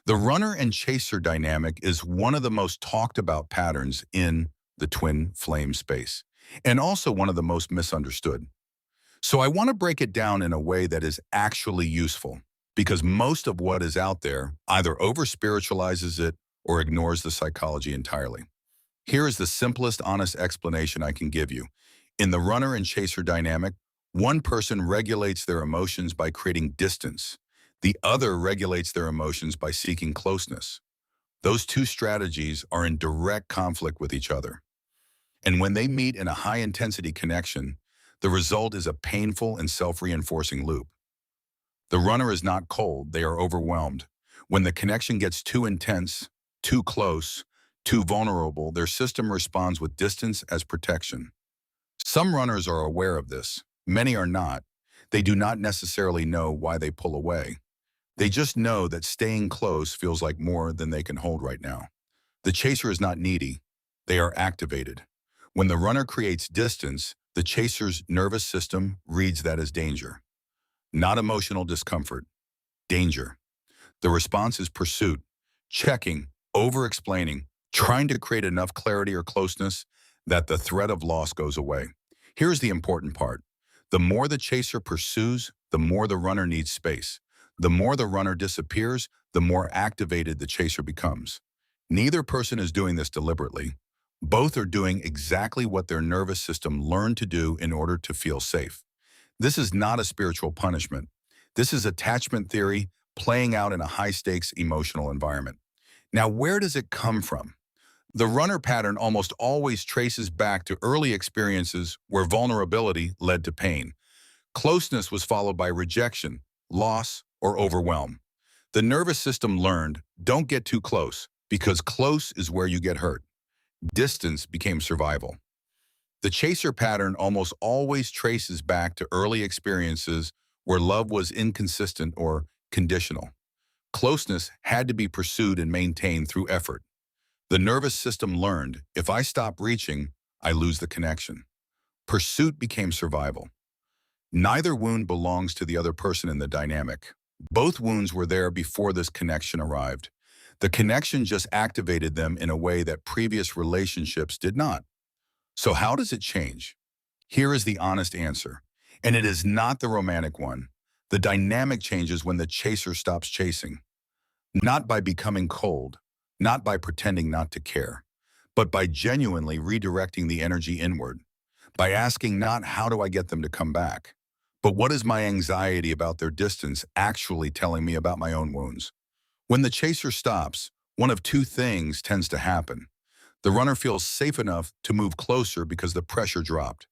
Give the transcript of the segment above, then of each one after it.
The runner and chaser dynamic is one of the most talked about patterns in the twin flame space, and also one of the most misunderstood. So I want to break it down in a way that is actually useful, because most of what is out there either over-spiritualizes it or ignores the psychology entirely. Here is the simplest, honest explanation I can give you. In the runner and chaser dynamic, one person regulates their emotions by creating distance. The other regulates their emotions by seeking closeness. Those two strategies are in direct conflict with each other. And when they meet in a high-intensity connection, the result is a painful and self-reinforcing loop. The runner is not cold, they are overwhelmed. When the connection gets too intense, too close, too vulnerable, their system responds with distance as protection. Some runners are aware of this. Many are not. They do not necessarily know why they pull away. They just know that staying close feels like more than they can hold right now. The chaser is not needy. They are activated. When the runner creates distance, the chaser's nervous system reads that as danger. Not emotional discomfort, danger. The response is pursuit, checking, over-explaining, trying to create enough clarity or closeness that the threat of loss goes away. Here's the important part. The more the chaser pursues, the more the runner needs space. The more the runner disappears, the more activated the chaser becomes. Neither person is doing this deliberately. Both are doing exactly what their nervous system learned to do in order to feel safe. This is not a spiritual punishment. This is attachment theory playing out in a high-stakes emotional environment. Now, where does it come from? The runner pattern almost always traces back to early experiences where vulnerability led to pain. Closeness was followed by rejection, loss, or overwhelm. The nervous system learned, don't get too close, because close is where you get hurt. Distance became survival. The chaser pattern almost always traces back to early experiences where love was inconsistent or conditional. Closeness had to be pursued and maintained through effort. The nervous system learned, if I stop reaching, I lose the connection. Pursuit became survival. Neither wound belongs to the other person in the dynamic. Both wounds were there before this connection arrived. The connection just activated them in a way that previous relationships did not. So how does it change? Here is the honest answer, and it is not the romantic one. The dynamic changes when the chaser stops chasing, not by becoming cold, not by pretending not to care, but by genuinely redirecting the energy inward, by asking not how do I get them to come back, but what is my anxiety about their distance actually telling me about my own wounds? When the chaser stops, one of two things tends to happen. The runner feels safe enough to move closer because the pressure dropped,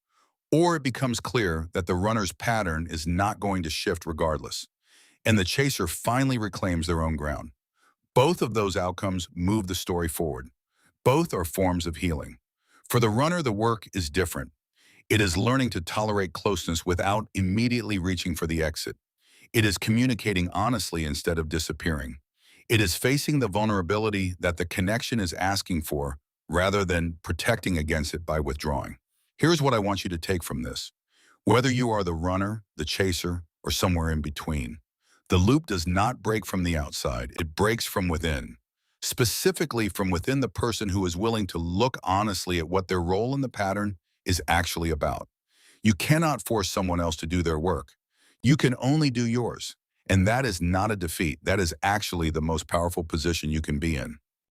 or it becomes clear that the runner's pattern is not going to shift regardless, and the chaser finally reclaims their own ground. Both of those outcomes move the story forward. Both are forms of healing. For the runner, the work is different. It is learning to tolerate closeness without immediately reaching for the exit. It is communicating honestly instead of disappearing. It is facing the vulnerability that the connection is asking for rather than protecting against it by withdrawing. Here's what I want you to take from this. Whether you are the runner, the chaser, or somewhere in between, the loop does not break from the outside, it breaks from within. Specifically from within the person who is willing to look honestly at what their role in the pattern is actually about. You cannot force someone else to do their work. You can only do yours. And that is not a defeat. That is actually the most powerful position you can be in.